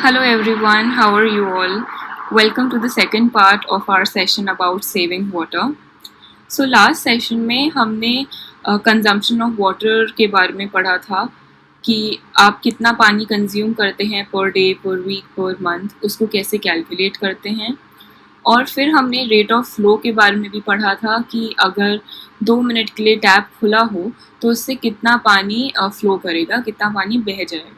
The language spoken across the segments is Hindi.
Hello everyone, how are you all? Welcome to the second part of our session about saving water. So last session में हमने कंजम्पशन ऑफ वाटर के बारे में पढ़ा था कि आप कितना पानी कंज्यूम करते हैं पर डे, पर वीक, पर मंथ, उसको कैसे कैलकुलेट करते हैं। और फिर हमने रेट ऑफ फ्लो के बारे में भी पढ़ा था कि अगर 2 मिनट के लिए टैप खुला हो तो उससे कितना पानी फ्लो करेगा, कितना पानी बह जाएगा।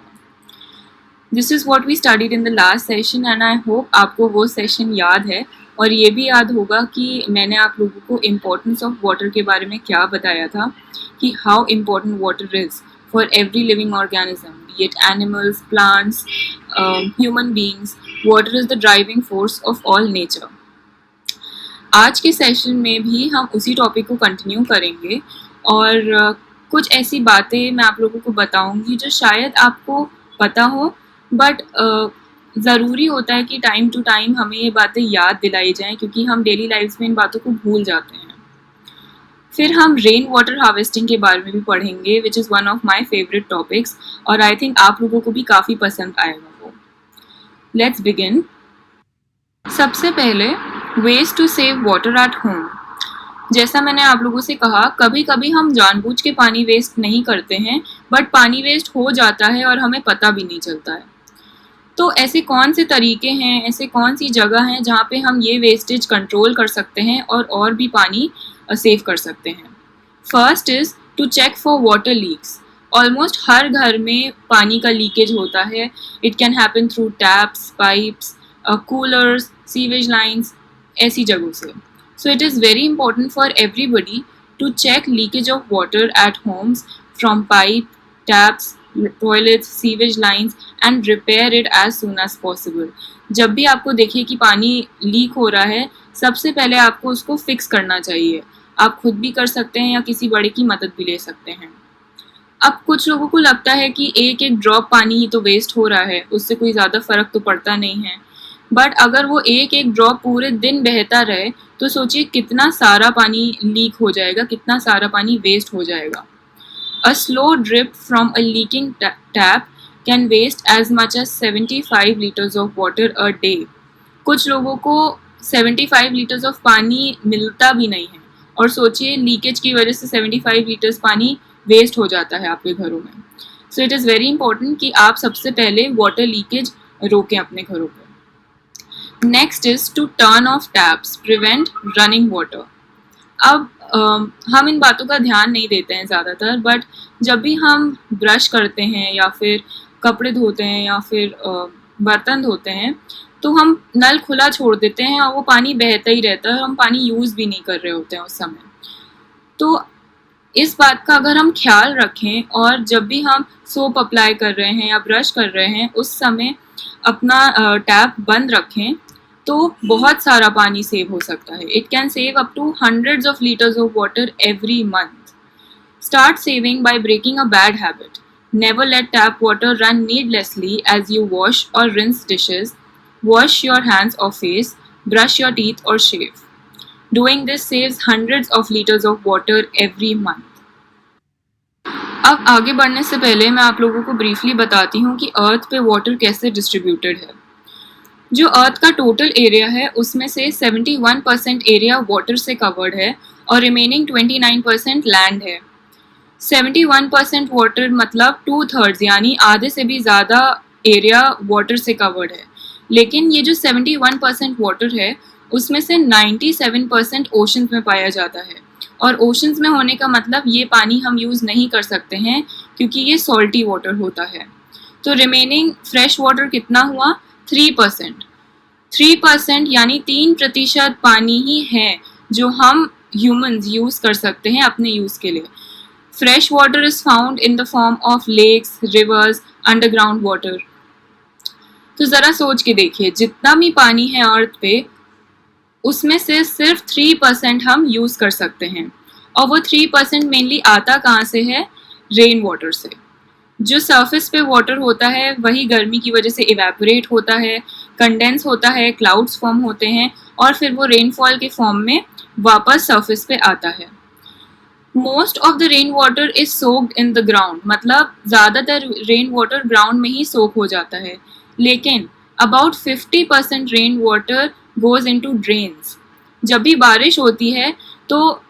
This is what we studied in the last session and I hope आपको वो सेशन याद है और ये भी याद होगा कि मैंने आप लोगों को इम्पोर्टेंस ऑफ वाटर के बारे में क्या बताया था कि how important water is for every living organism, B it animals, plants, human beings. Water is the driving force of all nature. आज के सेशन में भी हम उसी टॉपिक को कंटिन्यू करेंगे और कुछ ऐसी बातें मैं आप लोगों को बताऊंगी जो शायद आपको पता हो, बट ज़रूरी होता है कि टाइम टू टाइम हमें ये बातें याद दिलाई जाएं क्योंकि हम डेली लाइफ में इन बातों को भूल जाते हैं। फिर हम रेन वाटर हार्वेस्टिंग के बारे में भी पढ़ेंगे which is one of my favourite topics और आई थिंक आप लोगों को भी काफ़ी पसंद आएगा वो। Let's begin. सबसे पहले ways to save water at home. जैसा मैंने आप लोगों से कहा, कभी कभी हम जानबूझ के पानी वेस्ट नहीं करते हैं बट पानी वेस्ट हो जाता है और हमें पता भी नहीं चलता है। तो ऐसे कौन से तरीके हैं, ऐसे कौन सी जगह हैं जहाँ पे हम ये वेस्टेज कंट्रोल कर सकते हैं और भी पानी सेव कर सकते हैं। First is to check for water leaks. Almost हर घर में पानी का लीकेज होता है। It can happen through taps, pipes, coolers, sewage lines, ऐसी जगहों से। So it is very important for everybody to check leakage of water at homes from pipe, taps, toilets, sewage lines and repair it as soon as possible. जब भी आपको देखिए कि पानी लीक हो रहा है, सबसे पहले आपको उसको फिक्स करना चाहिए। आप खुद भी कर सकते हैं या किसी बड़े की मदद भी ले सकते हैं। अब कुछ लोगों को लगता है कि एक एक ड्रॉप पानी ही तो वेस्ट हो रहा है, उससे कोई ज़्यादा फ़र्क तो पड़ता नहीं है। बट अगर वो एक एक ड्रॉप पूरे दिन बहता रहे तो सोचिए कितना सारा पानी लीक हो जाएगा, कितना सारा पानी वेस्ट हो जाएगा। A slow drip from a leaking tap can waste as much as 75 litres of water a day. कुछ लोगों को 75 लीटर्स ऑफ पानी मिलता भी नहीं है और सोचिए लीकेज की वजह से 75 लीटर्स पानी वेस्ट हो जाता है आपके घरों में। So it is very important कि आप सबसे पहले वाटर लीकेज रोकें अपने घरों पर। Next is to turn off taps, prevent running water. अब हम इन बातों का ध्यान नहीं देते हैं ज़्यादातर, बट जब भी हम ब्रश करते हैं या फिर कपड़े धोते हैं या फिर बर्तन धोते हैं तो हम नल खुला छोड़ देते हैं और वो पानी बहता ही रहता है, हम पानी यूज़ भी नहीं कर रहे होते हैं उस समय। तो इस बात का अगर हम ख्याल रखें और जब भी हम सोप अप्लाई कर रहे हैं या ब्रश कर रहे हैं उस समय अपना टैप बंद रखें तो बहुत सारा पानी सेव हो सकता है। It can save up to hundreds of litres of water every month. Start saving by breaking a bad habit. Never let tap water run needlessly as you wash और rinse dishes, wash your hands और फेस, ब्रश योर टीथ और shave. Doing this saves hundreds of liters of water every month. अब आगे बढ़ने से पहले मैं आप लोगों को ब्रीफली बताती हूँ कि अर्थ पे वाटर कैसे डिस्ट्रीब्यूटेड है। जो अर्थ का टोटल एरिया है उसमें से 71% एरिया वाटर से कवर्ड है और रिमेनिंग 29% लैंड है। 71% वाटर मतलब 2/3 यानी आधे से भी ज़्यादा एरिया वाटर से कवर्ड है। लेकिन ये जो 71% वाटर है उसमें से 97% ओशंस में पाया जाता है और ओशंस में होने का मतलब ये पानी हम यूज़ नहीं कर सकते हैं क्योंकि ये सॉल्टी वाटर होता है। तो रिमेनिंग फ्रेश वाटर कितना हुआ? 3%। 3% यानी 3% पानी ही है जो हम ह्यूमंस यूज़ कर सकते हैं अपने यूज़ के लिए। Fresh water is found in the form of lakes, rivers, underground water. तो ज़रा सोच के देखिए, जितना भी पानी है अर्थ पे उसमें से सिर्फ 3% हम यूज़ कर सकते हैं और वो 3% मेनली आता कहाँ से है? रेन वाटर से। जो सरफेस पे वाटर होता है वही गर्मी की वजह से इवेपोरेट होता है, कंडेंस होता है, क्लाउड्स फॉर्म होते हैं और फिर वो रेनफॉल के फॉर्म में वापस सरफेस पे आता है। Most of the rain water is soaked in the ground, मतलब ज़्यादातर रेन वाटर ग्राउंड में ही सोक हो जाता है, लेकिन about 50% rain water goes into drains. जब भी बारिश होती है तो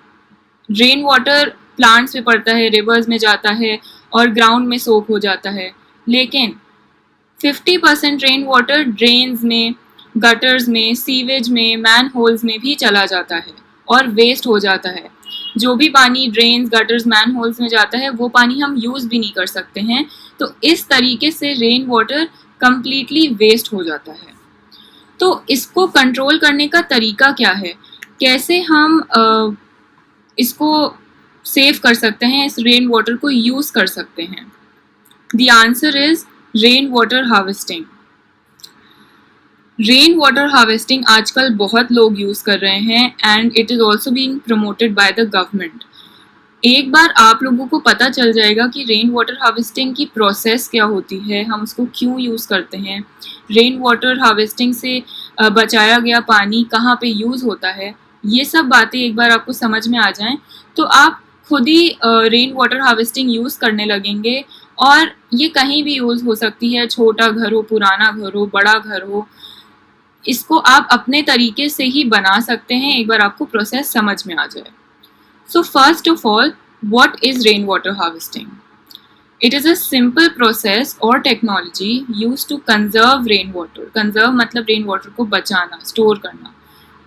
रेन वाटर प्लांट्स में पड़ता है, रिवर्स में जाता है और ग्राउंड में सोक हो जाता है, लेकिन 50% रेन वाटर ड्रेन्स में, गटर्स में, सीवेज में, मैन होल्स में भी चला जाता है और वेस्ट हो जाता है। जो भी पानी ड्रेन्स, गटर्स, मैन होल्स में जाता है वो पानी हम यूज़ भी नहीं कर सकते हैं। तो इस तरीके से रेन वाटर कम्प्लीटली वेस्ट हो जाता है। तो इसको कंट्रोल करने का तरीका क्या है, कैसे हम इसको सेव कर सकते हैं, इस रेन वाटर को यूज़ कर सकते हैं? The answer is rain water harvesting. Rain water harvesting आजकल बहुत लोग यूज़ कर रहे हैं and it is also being promoted by the government. एक बार आप लोगों को पता चल जाएगा कि रेन वाटर हार्वेस्टिंग की प्रोसेस क्या होती है, हम उसको क्यों यूज़ करते हैं, रेन वाटर हार्वेस्टिंग से बचाया गया पानी कहाँ पे यूज़ होता है, ये सब बातें एक बार आपको समझ में आ जाएं तो आप खुद ही रेन वाटर हार्वेस्टिंग यूज़ करने लगेंगे। और ये कहीं भी यूज़ हो सकती है, छोटा घर हो, पुराना घर हो, बड़ा घर हो, इसको आप अपने तरीके से ही बना सकते हैं एक बार आपको प्रोसेस समझ में आ जाए। So first of all, what is rainwater harvesting? It is a simple process or technology used to conserve rainwater. Conserve मतलब rainwater को बचाना, store करना.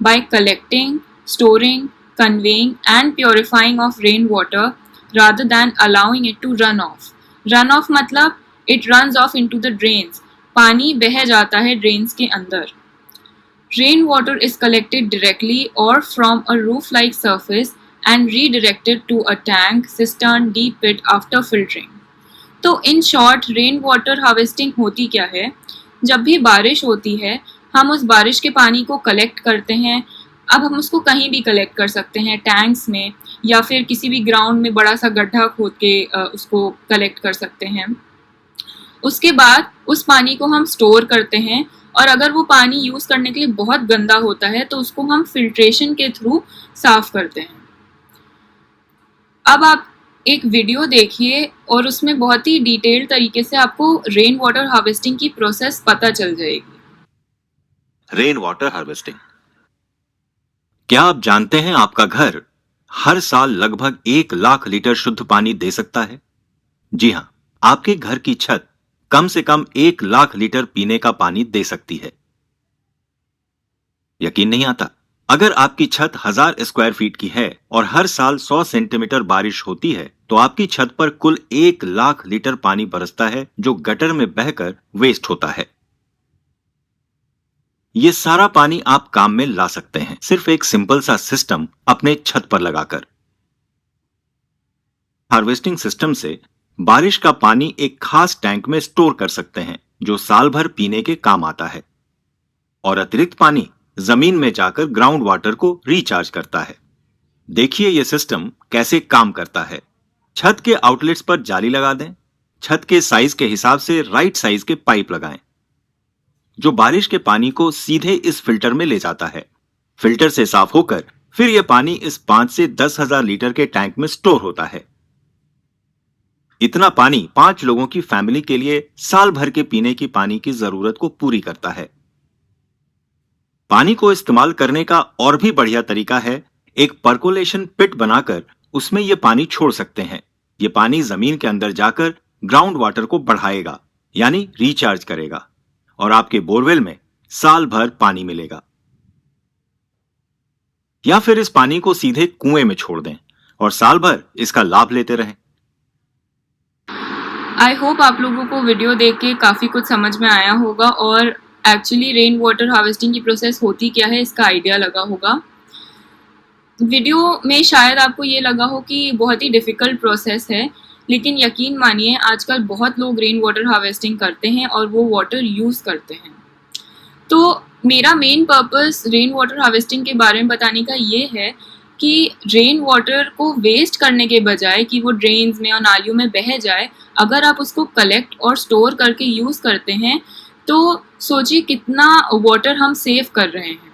By collecting, storing, conveying and purifying of rainwater rather than allowing it to run off. Run off मतलब it runs off into the drains. पानी बह जाता है drains के अंदर. Rainwater is collected directly or from a roof-like surface and redirected to a tank, cistern, deep pit after filtering. तो in short rain water harvesting होती क्या है? जब भी बारिश होती है हम उस बारिश के पानी को कलेक्ट करते हैं। अब हम उसको कहीं भी कलेक्ट कर सकते हैं, टैंक्स में या फिर किसी भी ग्राउंड में बड़ा सा गड्ढा खोद के उसको कलेक्ट कर सकते हैं। उसके बाद उस पानी को हम स्टोर करते हैं और अगर वो पानी यूज़ करने के लिए बहुत गंदा होता है तो उसको हम फिल्ट्रेशन के थ्रू साफ करते हैं। अब आप एक वीडियो देखिए और उसमें बहुत ही डिटेल्ड तरीके से आपको रेन वाटर हार्वेस्टिंग की प्रोसेस पता चल जाएगी। Rain water harvesting. क्या आप जानते हैं आपका घर हर साल लगभग 1 लाख लीटर शुद्ध पानी दे सकता है? जी हां, आपके घर की छत कम से कम 1 लाख लीटर पीने का पानी दे सकती है। यकीन नहीं आता? अगर आपकी छत 1000 स्क्वायर फीट की है और हर साल 100 सेंटीमीटर बारिश होती है तो आपकी छत पर कुल 1 लाख लीटर पानी बरसता है जो गटर में बहकर वेस्ट होता है। ये सारा पानी आप काम में ला सकते हैं सिर्फ एक सिंपल सा सिस्टम अपने छत पर लगाकर। हार्वेस्टिंग सिस्टम से बारिश का पानी एक खास टैंक में स्टोर कर सकते हैं जो साल भर पीने के काम आता है और अतिरिक्त पानी जमीन में जाकर ग्राउंड वाटर को रिचार्ज करता है। देखिए यह सिस्टम कैसे काम करता है। छत के आउटलेट्स पर जाली लगा दें। छत के साइज के हिसाब से राइट साइज के पाइप लगाएं जो बारिश के पानी को सीधे इस फिल्टर में ले जाता है। फिल्टर से साफ होकर फिर यह पानी इस 5 से 10,000 लीटर के टैंक में स्टोर होता है। इतना पानी 5 लोगों की फैमिली के लिए साल भर के पीने की पानी की जरूरत को पूरी करता है। पानी को इस्तेमाल करने का और भी बढ़िया तरीका है, एक पर्कोलेशन पिट बनाकर उसमें यह पानी छोड़ सकते हैं। यह पानी जमीन के अंदर जाकर ग्राउंड वाटर को बढ़ाएगा यानी रिचार्ज करेगा और आपके बोरवेल में साल भर पानी मिलेगा। या फिर इस पानी को सीधे कुएं में छोड़ दें और साल भर इसका लाभ लेते रहें। आई होप आप लोगों को वीडियो देख के काफ़ी कुछ समझ में आया होगा और एक्चुअली रेन वाटर हार्वेस्टिंग की प्रोसेस होती क्या है इसका आइडिया लगा होगा। वीडियो में शायद आपको ये लगा हो कि बहुत ही डिफ़िकल्ट प्रोसेस है, लेकिन यकीन मानिए आजकल बहुत लोग रेन वाटर हार्वेस्टिंग करते हैं और वो वाटर यूज़ करते हैं। तो मेरा main purpose rain water harvesting के बारे में बताने का ये है कि रेन वाटर को वेस्ट करने के बजाय कि वो ड्रेन्स में और नालियों में बह जाए, अगर आप उसको कलेक्ट और स्टोर करके यूज़ करते हैं तो सोचिए कितना वाटर हम सेव कर रहे हैं।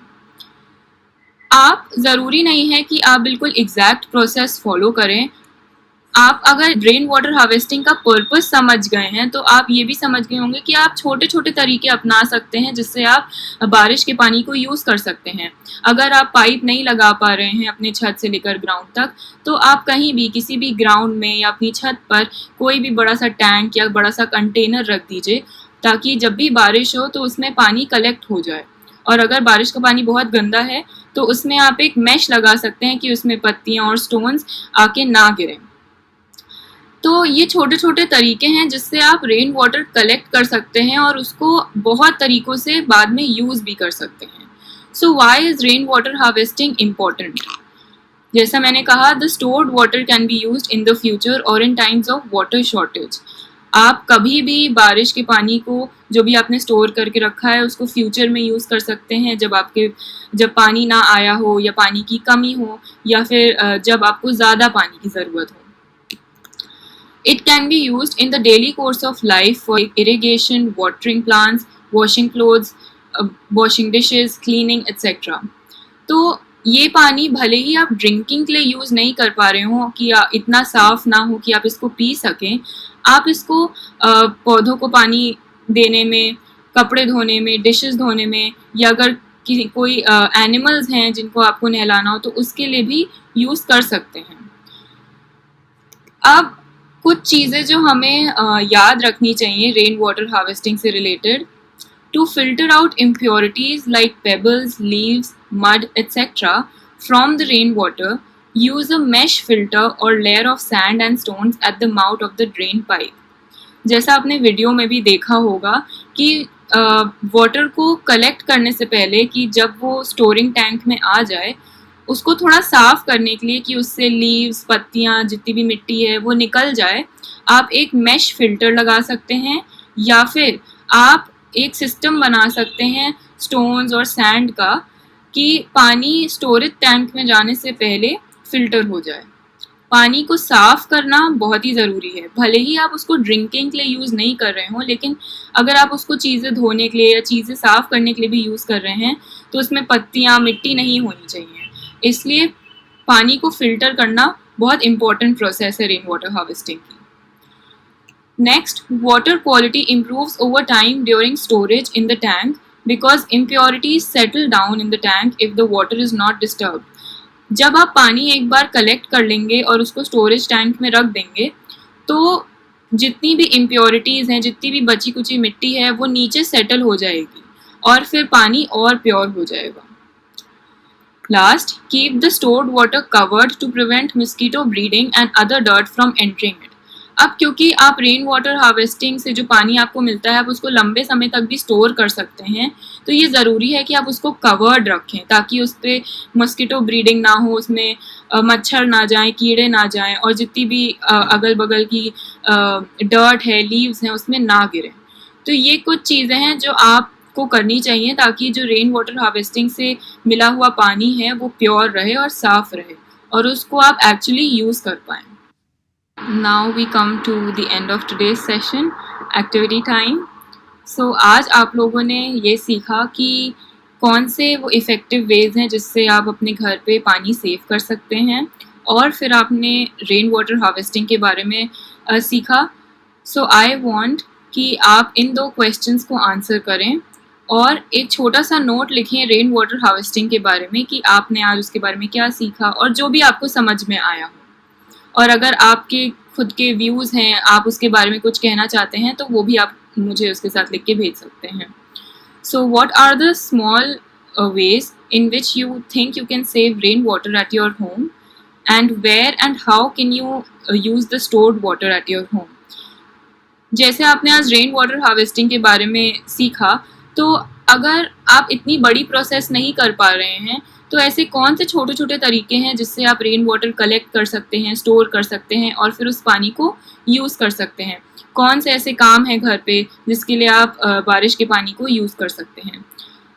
आप ज़रूरी नहीं है कि आप बिल्कुल एग्जैक्ट प्रोसेस फॉलो करें। आप अगर रेन वाटर हार्वेस्टिंग का पर्पस समझ गए हैं तो आप ये भी समझ गए होंगे कि आप छोटे छोटे तरीके अपना सकते हैं जिससे आप बारिश के पानी को यूज़ कर सकते हैं। अगर आप पाइप नहीं लगा पा रहे हैं अपने छत से लेकर ग्राउंड तक, तो आप कहीं भी किसी भी ग्राउंड में या अपनी छत पर कोई भी बड़ा सा टैंक या बड़ा सा कंटेनर रख दीजिए, ताकि जब भी बारिश हो तो उसमें पानी कलेक्ट हो जाए। और अगर बारिश का पानी बहुत गंदा है तो उसमें आप एक मैश लगा सकते हैं कि उसमें पत्तियाँ और स्टोन्स आके ना गिरें। तो ये छोटे छोटे तरीके हैं जिससे आप रेन वाटर कलेक्ट कर सकते हैं और उसको बहुत तरीकों से बाद में यूज़ भी कर सकते हैं। So why is rain water harvesting important? जैसा मैंने कहा, the stored water can be used in the future और in times of water shortage. आप कभी भी बारिश के पानी को जो भी आपने स्टोर करके रखा है उसको फ्यूचर में यूज़ कर सकते हैं, जब पानी ना आया हो या पानी की कमी हो या फिर जब आपको ज़्यादा पानी की ज़रूरत हो। It can be used in the daily course of life for irrigation, watering plants, washing clothes, washing dishes, cleaning, etc. तो ये पानी भले ही आप ड्रिंकिंग के लिए यूज़ नहीं कर पा रहे हो कि इतना साफ़ ना हो कि आप इसको पी सकें, आप इसको पौधों को पानी देने में, कपड़े धोने में, डिशेस धोने में, या अगर कोई एनिमल्स हैं जिनको आपको नहलाना हो तो उसके लिए भी यूज़ कर सकते हैं। अब कुछ चीज़ें जो हमें याद रखनी चाहिए रेन वाटर हार्वेस्टिंग से related. To filter out impurities like pebbles, leaves, mud etc. from the rainwater, use a mesh filter or layer of sand and stones at the mouth of the drain pipe. जैसा आपने वीडियो में भी देखा होगा कि वाटर को कलेक्ट करने से पहले कि जब वो स्टोरिंग टैंक में आ जाए, उसको थोड़ा साफ़ करने के लिए कि उससे लीव्स, पत्तियाँ, जितनी भी मिट्टी है वो निकल जाए, आप एक मैश फिल्टर लगा सकते हैं या फिर आप एक सिस्टम बना सकते हैं स्टोन्स और सैंड का कि पानी स्टोरेज टैंक में जाने से पहले फ़िल्टर हो जाए। पानी को साफ़ करना बहुत ही ज़रूरी है। भले ही आप उसको ड्रिंकिंग के लिए यूज़ नहीं कर रहे हों, लेकिन अगर आप उसको चीज़ें धोने के लिए या चीज़ें साफ़ करने के लिए भी यूज़ कर रहे हैं तो उसमें पत्तियाँ, मिट्टी नहीं होनी चाहिए। इसलिए पानी को फ़िल्टर करना बहुत इम्पॉर्टेंट प्रोसेस है रेन वाटर हार्वेस्टिंग की। Next, water quality improves over time during storage in the tank because impurities settle down in the tank if the water is not disturbed. जब आप पानी एक बार कलेक्ट कर लेंगे और उसको स्टोरेज टैंक में रख देंगे तो जितनी भी इम्प्योरिटीज़ हैं, जितनी भी बची कुची मिट्टी है वो नीचे सेटल हो जाएगी और फिर पानी और प्योर हो जाएगा। Last, keep the stored water covered to prevent mosquito breeding and other dirt from entering it. अब क्योंकि आप रेन वाटर हार्वेस्टिंग से जो पानी आपको मिलता है आप उसको लंबे समय तक भी स्टोर कर सकते हैं, तो ये ज़रूरी है कि आप उसको कवर्ड रखें ताकि उस पर मस्कीटो ब्रीडिंग ना हो, उसमें मच्छर ना जाएं, कीड़े ना जाएं और जितनी भी अगल बगल की डर्ट है, लीव्स हैं, उसमें ना गिरें। तो ये कुछ चीज़ें हैं जो आपको करनी चाहिए ताकि जो रेन वाटर हार्वेस्टिंग से मिला हुआ पानी है वो प्योर रहे और साफ़ रहे और उसको आप एक्चुअली यूज़ कर पाएँ। Now we come to the end of today's session, activity time. So आज आप लोगों ने ये सीखा कि कौन से वो इफ़ेक्टिव वेज़ हैं जिससे आप अपने घर पे पानी सेव कर सकते हैं, और फिर आपने रेन वाटर हार्वेस्टिंग के बारे में सीखा। सो आई वांट कि आप इन 2 क्वेश्चंस को आंसर करें और एक छोटा सा नोट लिखें रेन वाटर हार्वेस्टिंग के बारे में कि आपने आज उसके बारे में क्या सीखा और जो भी आपको समझ में आया हो। और अगर आपके खुद के व्यूज़ हैं, आप उसके बारे में कुछ कहना चाहते हैं तो वो भी आप मुझे उसके साथ लिख के भेज सकते हैं। So what are the small ways in which you think you can save rainwater at your home, and where and how can you use the stored water at your home? जैसे आपने आज रेन वाटर हार्वेस्टिंग के बारे में सीखा, तो अगर आप इतनी बड़ी प्रोसेस नहीं कर पा रहे हैं तो ऐसे कौन से छोटे छोटे तरीके हैं जिससे आप रेन वाटर कलेक्ट कर सकते हैं, स्टोर कर सकते हैं और फिर उस पानी को यूज़ कर सकते हैं? कौन से ऐसे काम हैं घर पे जिसके लिए आप बारिश के पानी को यूज़ कर सकते हैं?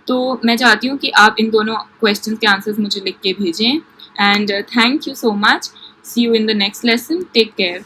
तो मैं चाहती हूँ कि आप इन दोनों क्वेश्चंस के आंसर्स मुझे लिख के भेजें। And thank you so much. See you in the next lesson. Take care.